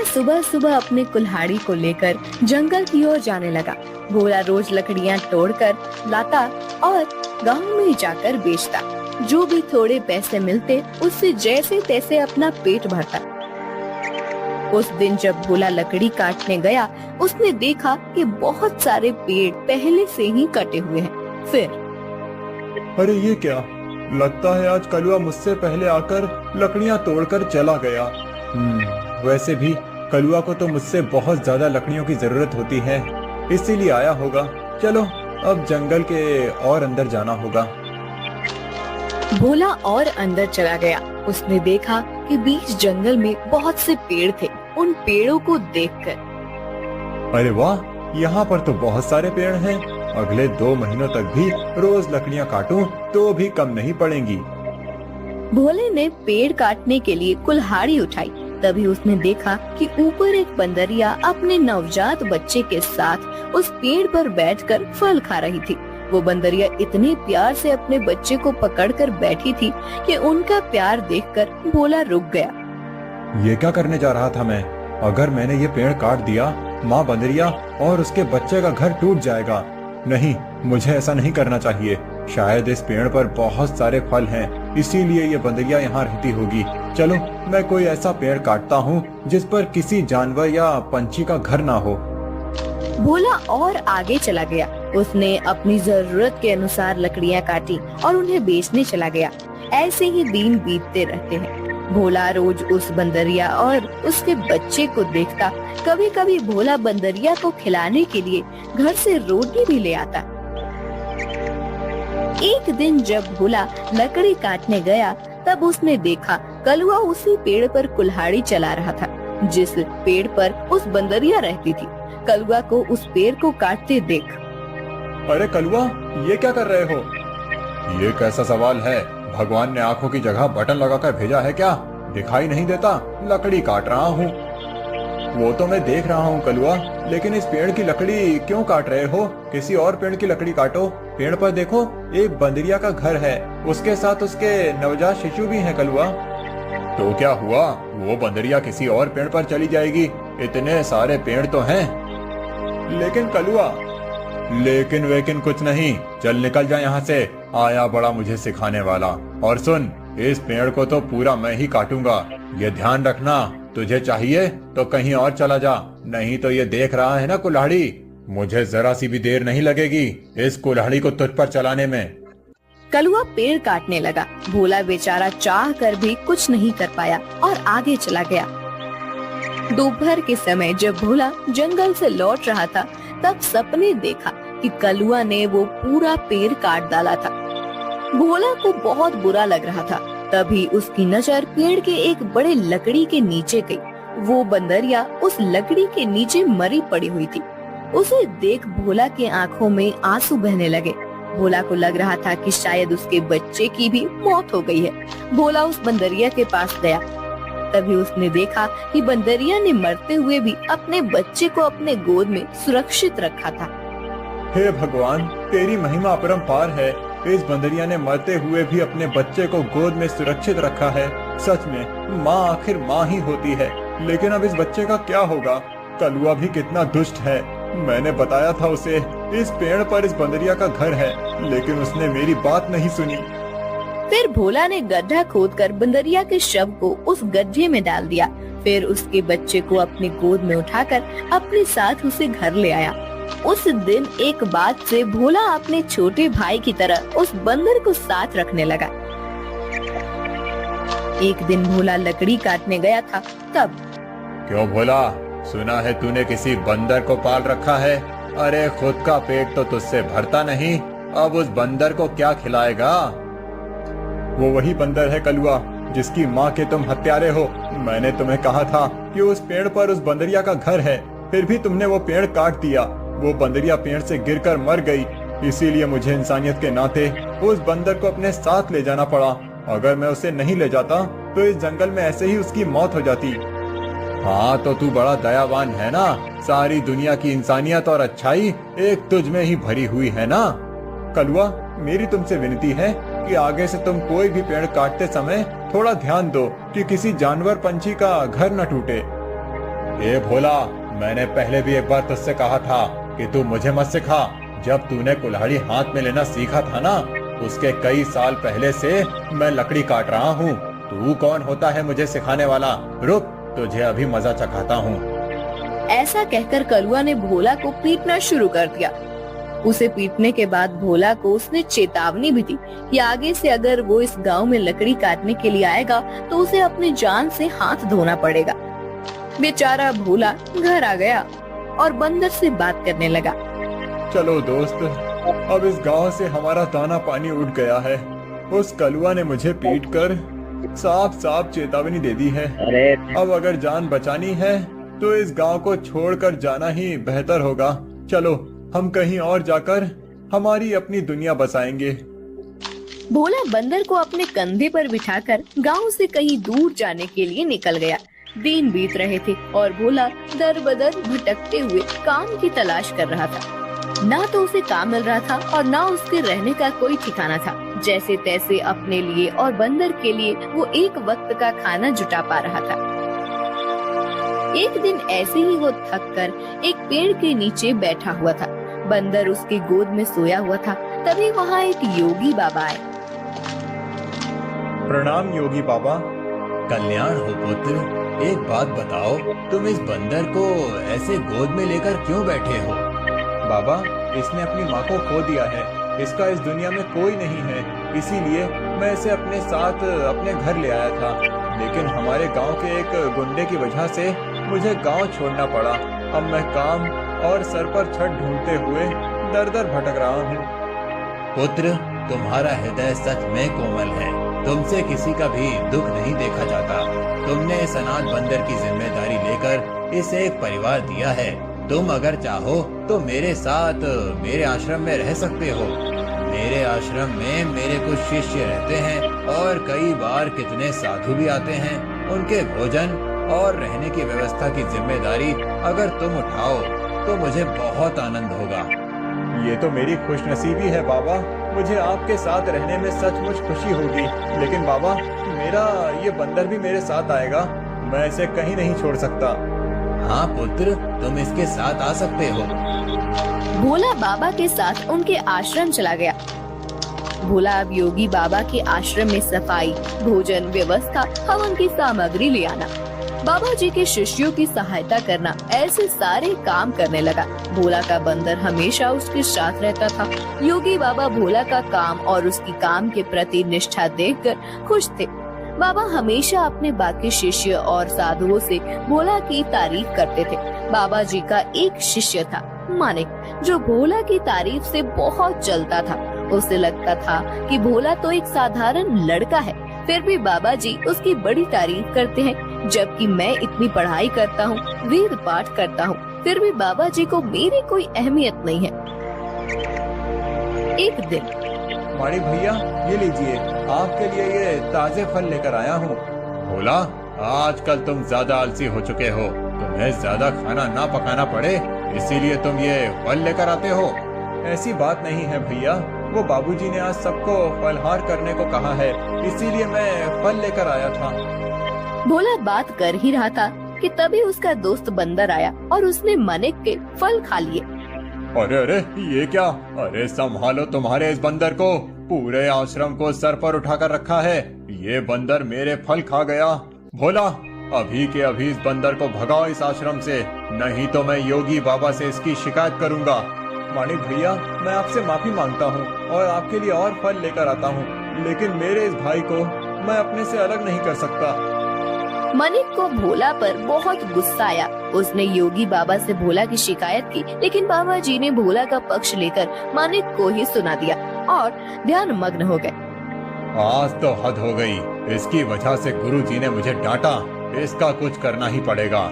सुबह सुबह अपने कुल्हाड़ी को लेकर जंगल की ओर जाने लगा। भोला रोज लकड़ियां तोड़कर लाता और गांव में जाकर बेचता। जो भी थोड़े पैसे मिलते उससे जैसे तैसे अपना पेट भरता। उस दिन जब भोला लकड़ी काटने गया, उसने देखा कि बहुत सारे पेड़ पहले से ही कटे हुए हैं। फिर अरे ये क्या, लगता है आज कलुआ मुझसे पहले आकर लकड़ियां तोड़कर चला गया। वैसे भी कलुआ को तो मुझसे बहुत ज्यादा लकड़ियों की जरूरत होती है, इसीलिए आया होगा। चलो अब जंगल के और अंदर जाना होगा। भोला और अंदर चला गया। उसने देखा कि बीच जंगल में बहुत से पेड़ थे। उन पेड़ों को देखकर अरे वाह, यहाँ पर तो बहुत सारे पेड़ हैं। अगले 2 महीनों तक भी रोज लकड़ियाँ काटूं तो भी कम नहीं पड़ेंगी। भोले ने पेड़ काटने के लिए कुल्हाड़ी उठाई। तभी उसने देखा कि ऊपर एक बंदरिया अपने नवजात बच्चे के साथ उस पेड़ पर बैठकर फल खा रही थी। वो बंदरिया इतने प्यार से अपने बच्चे को पकड़कर बैठी थी कि उनका प्यार देखकर भोला रुक गया। ये क्या करने जा रहा था मैं? अगर मैंने ये पेड़ काट दिया, माँ बंदरिया और उसके बच्चे का घर टूट जाएगा। नहीं, मुझे ऐसा नहीं करना चाहिए। शायद इस पेड़ पर बहुत सारे फल हैं, इसीलिए ये बंदरिया यहाँ रहती होगी। चलो मैं कोई ऐसा पेड़ काटता हूँ जिस पर किसी जानवर या पंछी का घर ना हो। भोला और आगे चला गया। उसने अपनी जरूरत के अनुसार लकड़ियाँ काटी और उन्हें बेचने चला गया। ऐसे ही दिन बीतते रहते हैं। भोला रोज उस बंदरिया और उसके बच्चे को देखता। कभी कभी भोला बंदरिया को खिलाने के लिए घर से रोटी भी ले आता। एक दिन जब भोला लकड़ी काटने गया, तब उसने देखा कलुआ उसी पेड़ पर कुल्हाड़ी चला रहा था जिस पेड़ पर उस बंदरिया रहती थी। कलुआ को उस पेड़ को काटते देख, अरे कलुआ, ये क्या कर रहे हो? ये कैसा सवाल है? भगवान ने आंखों की जगह बटन लगाकर भेजा है क्या? दिखाई नहीं देता? लकड़ी काट रहा हूँ। वो तो मैं देख रहा हूँ कलुआ, लेकिन इस पेड़ की लकड़ी क्यों काट रहे हो? किसी और पेड़ की लकड़ी काटो। पेड़ पर देखो, एक बंदरिया का घर है, उसके साथ उसके नवजात शिशु भी हैं कलुआ। तो क्या हुआ? वो बंदरिया किसी और पेड़ पर चली जाएगी। इतने सारे पेड़ तो हैं। लेकिन कलुआ, लेकिन वेकिन कुछ नहीं। चल निकल जा यहाँ से। आया बड़ा मुझे सिखाने वाला। और सुन, इस पेड़ को तो पूरा मैं ही काटूंगा। ये ध्यान रखना, तुझे चाहिए तो कहीं और चला जा, नहीं तो ये देख रहा है ना कुल्हाड़ी, मुझे जरा सी भी देर नहीं लगेगी इस कुल्हाड़ी को तुझ पर चलाने में। कलुआ पेड़ काटने लगा। भोला बेचारा चाह कर भी कुछ नहीं कर पाया और आगे चला गया। दोपहर के समय जब भोला जंगल से लौट रहा था, तब सपने देखा कि कलुआ ने वो पूरा पेड़ काट डाला था। भोला को बहुत बुरा लग रहा था। तभी उसकी नजर पेड़ के एक बड़े लकड़ी के नीचे गई। वो बंदरिया उस लकड़ी के नीचे मरी पड़ी हुई थी। उसे देख भोला के आंखों में आंसू बहने लगे। भोला को लग रहा था कि शायद उसके बच्चे की भी मौत हो गई है। भोला उस बंदरिया के पास गया। तभी उसने देखा कि बंदरिया ने मरते हुए भी अपने बच्चे को अपने गोद में सुरक्षित रखा था। हे भगवान, तेरी महिमा अपरंपार है। इस बंदरिया ने मरते हुए भी अपने बच्चे को गोद में सुरक्षित रखा है। सच में माँ आखिर माँ ही होती है। लेकिन अब इस बच्चे का क्या होगा? कलुआ भी कितना दुष्ट है। मैंने बताया था उसे इस पेड़ पर इस बंदरिया का घर है, लेकिन उसने मेरी बात नहीं सुनी। फिर भोला ने गड्ढा खोदकर बंदरिया के शव को उस गड्ढे में डाल दिया। फिर उसके बच्चे को अपनी गोद में उठाकर अपने साथ उसे घर ले आया। उस दिन एक बात से भोला अपने छोटे भाई की तरह उस बंदर को साथ रखने लगा। एक दिन भोला लकड़ी काटने गया था। तब, क्यों भोला, सुना है तूने किसी बंदर को पाल रखा है? अरे खुद का पेट तो तुझसे भरता नहीं, अब उस बंदर को क्या खिलाएगा? वो वही बंदर है कलुआ, जिसकी माँ के तुम हत्यारे हो। मैंने तुम्हें कहा था कि उस पेड़ पर उस बंदरिया का घर है, फिर भी तुमने वो पेड़ काट दिया। वो बंदरिया पेड़ से गिरकर मर गई, इसीलिए मुझे इंसानियत के नाते उस बंदर को अपने साथ ले जाना पड़ा। अगर मैं उसे नहीं ले जाता तो इस जंगल में ऐसे ही उसकी मौत हो जाती। हाँ, तो तू बड़ा दयावान है ना। सारी दुनिया की इंसानियत और अच्छाई एक तुझ में ही भरी हुई है ना। कलुआ, मेरी तुमसे विनती है कि आगे से तुम कोई भी पेड़ काटते समय थोड़ा ध्यान दो कि किसी जानवर पंछी का घर न टूटे। ए भोला, मैंने पहले भी एक बार तुझसे कहा था कि तू मुझे मत सिखा। जब तूने कुल्हाड़ी हाथ में लेना सीखा था ना, उसके कई साल पहले से मैं लकड़ी काट रहा हूँ। तू कौन होता है मुझे सिखाने वाला? रुक, तुझे अभी मजा चखाता हूँ। ऐसा कहकर कलुआ ने भोला को पीटना शुरू कर दिया। उसे पीटने के बाद भोला को उसने चेतावनी भी दी कि आगे से अगर वो इस गांव में लकड़ी काटने के लिए आएगा तो उसे अपनी जान से हाथ धोना पड़ेगा। बेचारा भोला घर आ गया और बंदर से बात करने लगा। चलो दोस्त, अब इस गांव से हमारा दाना पानी उठ गया है। उस कलुआ ने मुझे पीटकर साफ साफ चेतावनी दे दी है। अब अगर जान बचानी है तो इस गांव को छोड़कर जाना ही बेहतर होगा। चलो, हम कहीं और जाकर हमारी अपनी दुनिया बसाएंगे। भोला बंदर को अपने कंधे पर बिठाकर गांव से कहीं दूर जाने के लिए निकल गया। दिन बीत रहे थे और भोला दर बदर भटकते हुए काम की तलाश कर रहा था। ना तो उसे काम मिल रहा था और ना उसके रहने का कोई ठिकाना था। जैसे तैसे अपने लिए और बंदर के लिए वो एक वक्त का खाना जुटा पा रहा था। एक दिन ऐसे ही वो थक कर एक पेड़ के नीचे बैठा हुआ था। बंदर उसकी गोद में सोया हुआ था। तभी वहाँ एक योगी बाबा आए। प्रणाम योगी बाबा। कल्याण हो पुत्र। एक बात बताओ, तुम इस बंदर को ऐसे गोद में लेकर क्यों बैठे हो? बाबा, इसने अपनी माँ को खो दिया है। इसका इस दुनिया में कोई नहीं है, इसीलिए मैं इसे अपने साथ अपने घर ले आया था। लेकिन हमारे गांव के एक गुंडे की वजह से मुझे गांव छोड़ना पड़ा। अब मैं काम और सर पर छत ढूंढते हुए दर दर भटक रहा हूँ। पुत्र, तुम्हारा हृदय सच में कोमल है। तुमसे किसी का भी दुख नहीं देखा जाता। तुमने इस अनाथ बंदर की जिम्मेदारी लेकर इसे एक परिवार दिया है। तुम अगर चाहो तो मेरे साथ मेरे आश्रम में रह सकते हो। मेरे आश्रम में मेरे कुछ शिष्य रहते हैं और कई बार कितने साधु भी आते हैं। उनके भोजन और रहने की व्यवस्था की जिम्मेदारी अगर तुम उठाओ तो मुझे बहुत आनंद होगा। ये तो मेरी खुशनसीबी है बाबा। मुझे आपके साथ रहने में सचमुच खुशी होगी। लेकिन बाबा, मेरा ये बंदर भी मेरे साथ आएगा। मैं इसे कहीं नहीं छोड़ सकता। हाँ पुत्र, तुम इसके साथ आ सकते हो। भोला बाबा के साथ उनके आश्रम चला गया। भोला अब योगी बाबा के आश्रम में सफाई, भोजन व्यवस्था, हवन की सामग्री ले आना, बाबा जी के शिष्यों की सहायता करना, ऐसे सारे काम करने लगा। भोला का बंदर हमेशा उसके साथ रहता था। योगी बाबा भोला का काम और उसकी काम के प्रति निष्ठा देखकर खुश थे। बाबा हमेशा अपने बाकी शिष्य और साधुओं से भोला की तारीफ करते थे। बाबा जी का एक शिष्य था मानिक, जो भोला की तारीफ से बहुत जलता था। उसे लगता था कि भोला तो एक साधारण लड़का है, फिर भी बाबा जी उसकी बड़ी तारीफ करते हैं। जबकि मैं इतनी पढ़ाई करता हूँ, वेद पाठ करता हूँ, फिर भी बाबा जी को मेरी कोई अहमियत नहीं है। एक दिन, माणिक भैया, ये लीजिए, आपके लिए ये ताजे फल लेकर आया हूँ। भोला, आजकल तुम ज्यादा आलसी हो चुके हो। तुम्हें ज्यादा खाना ना पकाना पड़े, इसीलिए तुम ये फल लेकर आते हो। ऐसी बात नहीं है भैया, वो बाबूजी ने आज सबको फलहार करने को कहा है, इसीलिए मैं फल लेकर आया था। भोला बात कर ही रहा था कि तभी उसका दोस्त बंदर आया और उसने मानिक के फल खा लिए। अरे अरे, ये क्या? अरे संभालो तुम्हारे इस बंदर को। पूरे आश्रम को सर पर उठाकर रखा है। ये बंदर मेरे फल खा गया। भोला, अभी के अभी इस बंदर को भगाओ इस आश्रम से, नहीं तो मैं योगी बाबा से इसकी शिकायत करूंगा। मानिक भैया, मैं आपसे माफी मांगता हूँ और आपके लिए और फल लेकर आता हूँ, लेकिन मेरे इस भाई को मैं अपने से अलग नहीं कर सकता। मानिक को भोला पर बहुत गुस्सा आया। उसने योगी बाबा से भोला की शिकायत की, लेकिन बाबा जी ने भोला का पक्ष लेकर मानिक को ही सुना दिया और ध्यान मग्न हो गए। आज तो हद हो गई। इसकी वजह से गुरुजी ने मुझे डांटा। इसका कुछ करना ही पड़ेगा,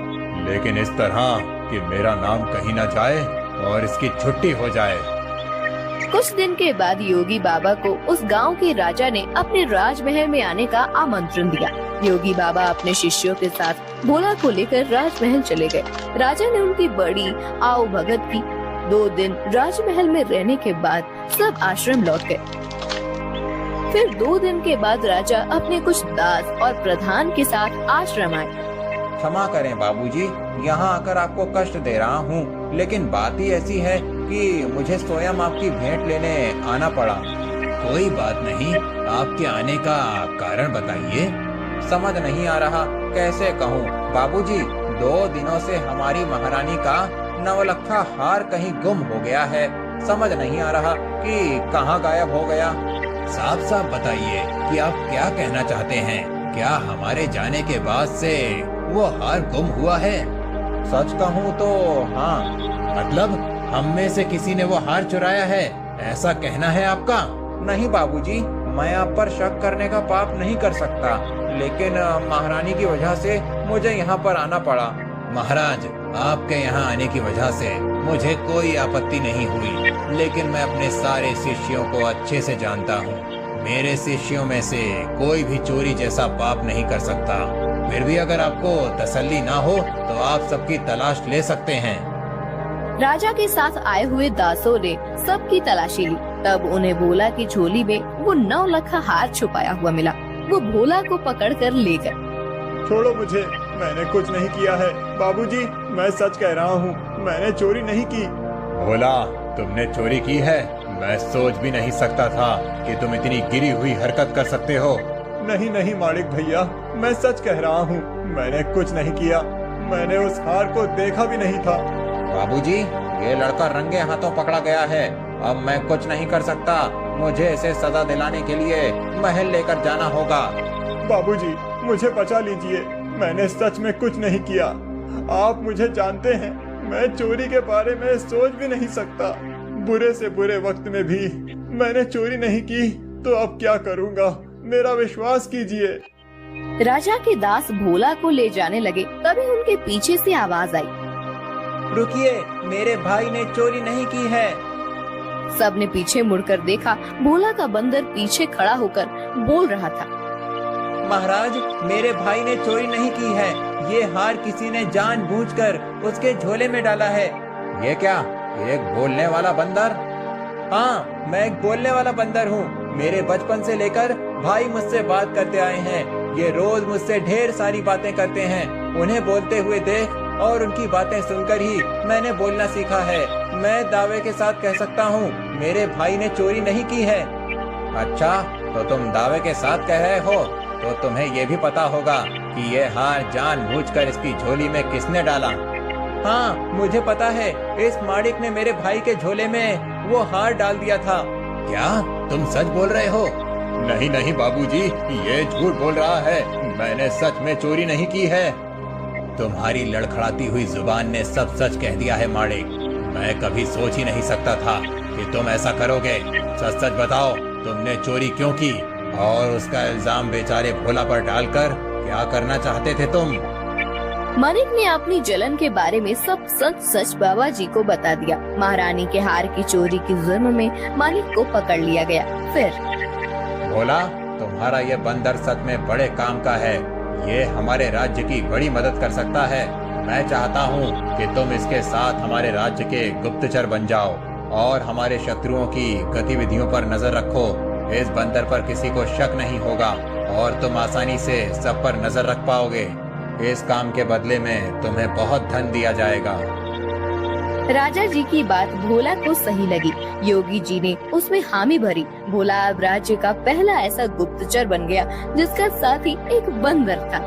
लेकिन इस तरह कि मेरा नाम कहीं न जाए और इसकी छुट्टी हो जाए। कुछ दिन के बाद योगी बाबा को उस गांव के राजा ने अपने राजमहल में आने का आमंत्रण दिया। योगी बाबा अपने शिष्यों के साथ भोला को लेकर राजमहल चले गए। राजा ने उनकी बड़ी आओ भगत की। 2 दिन राजमहल में रहने के बाद सब आश्रम लौट गए। फिर 2 दिन के बाद राजा अपने कुछ दास और प्रधान के साथ आश्रम आए। क्षमा करें बाबूजी, यहाँ आकर आपको कष्ट दे रहा हूँ, लेकिन बात ही ऐसी है कि मुझे स्वयं आपकी भेंट लेने आना पड़ा। कोई बात नहीं, आपके आने का कारण बताइए। समझ नहीं आ रहा कैसे कहूँ बाबूजी, 2 दिनों से हमारी महारानी का नवलखा हार कहीं गुम हो गया है। समझ नहीं आ रहा कि कहाँ गायब हो गया। साफ साफ बताइए कि आप क्या कहना चाहते हैं। क्या हमारे जाने के बाद से वो हार गुम हुआ है? सच कहूँ तो हाँ। मतलब हम में से किसी ने वो हार चुराया है, ऐसा कहना है आपका? नहीं बाबूजी, मैं आप पर शक करने का पाप नहीं कर सकता, लेकिन महारानी की वजह से मुझे यहाँ पर आना पड़ा। महाराज, आपके यहाँ आने की वजह से मुझे कोई आपत्ति नहीं हुई, लेकिन मैं अपने सारे शिष्यों को अच्छे से जानता हूँ। मेरे शिष्यों में से कोई भी चोरी जैसा पाप नहीं कर सकता। फिर भी अगर आपको तसल्ली ना हो तो आप सबकी तलाश ले सकते हैं। राजा के साथ आए हुए दासों ने सबकी तलाशी ली। तब उन्हें भोला की झोली में वो 9 लखा हार छुपाया हुआ मिला। वो भोला को पकड़कर ले गए। छोड़ो मुझे, मैंने कुछ नहीं किया है। बाबूजी, मैं सच कह रहा हूँ, मैंने चोरी नहीं की। भोला, तुमने चोरी की है? मैं सोच भी नहीं सकता था कि तुम इतनी गिरी हुई हरकत कर सकते हो। नहीं नहीं मालिक भैया, मैं सच कह रहा हूँ, मैंने कुछ नहीं किया। मैंने उस हार को देखा भी नहीं था। बाबूजी, ये लड़का रंगे हाथों पकड़ा गया है। अब मैं कुछ नहीं कर सकता। मुझे इसे सजा दिलाने के लिए महल लेकर जाना होगा। बाबूजी, मुझे बचा लीजिए, मैंने सच में कुछ नहीं किया। आप मुझे जानते हैं, मैं चोरी के बारे में सोच भी नहीं सकता। बुरे से बुरे वक्त में भी मैंने चोरी नहीं की, तो अब क्या करूँगा? मेरा विश्वास कीजिए। राजा के दास भोला को ले जाने लगे। तभी उनके पीछे से आवाज आई, रुकिए, मेरे भाई ने चोरी नहीं की है। सबने पीछे मुड़कर देखा। भोला का बंदर पीछे खड़ा होकर बोल रहा था, महाराज, मेरे भाई ने चोरी नहीं की है। ये हार किसी ने जानबूझकर उसके झोले में डाला है। ये क्या, एक बोलने वाला बंदर? हाँ, मैं एक बोलने वाला बंदर हूँ। मेरे बचपन से लेकर भाई मुझसे बात करते आए हैं। ये रोज मुझसे ढेर सारी बातें करते हैं। उन्हें बोलते हुए देख और उनकी बातें सुनकर ही मैंने बोलना सीखा है। मैं दावे के साथ कह सकता हूँ, मेरे भाई ने चोरी नहीं की है। अच्छा, तो तुम दावे के साथ कह रहे हो, तो तुम्हें ये भी पता होगा कि ये हार जानबूझकर इसकी झोली में किसने डाला? हाँ, मुझे पता है। इस माड़िक ने मेरे भाई के झोले में वो हार डाल दिया था। क्या तुम सच बोल रहे हो? नहीं नहीं बाबूजी, ये झूठ बोल रहा है। मैंने सच में चोरी नहीं की है। तुम्हारी लड़खड़ाती हुई जुबान ने सब सच कह दिया है माड़िक। मैं कभी सोच ही नहीं सकता था कि तुम ऐसा करोगे। सच सच बताओ, तुमने चोरी क्यों की? और उसका इल्जाम बेचारे भोला पर डालकर क्या करना चाहते थे तुम? मालिक ने अपनी जलन के बारे में सब सच सच बाबा जी को बता दिया। महारानी के हार की चोरी के जुर्म में मालिक को पकड़ लिया गया। फिर भोला, तुम्हारा ये बंदर सच में बड़े काम का है। ये हमारे राज्य की बड़ी मदद कर सकता है। मैं चाहता हूँ कि तुम इसके साथ हमारे राज्य के गुप्तचर बन जाओ और हमारे शत्रुओं की गतिविधियों पर नजर रखो। इस बंदर पर किसी को शक नहीं होगा और तुम आसानी से सब पर नजर रख पाओगे। इस काम के बदले में तुम्हें बहुत धन दिया जाएगा। राजा जी की बात भोला को सही लगी। योगी जी ने उसमें हामी भरी। भोला अब राज्य का पहला ऐसा गुप्तचर बन गया जिसका साथी एक बंदर था।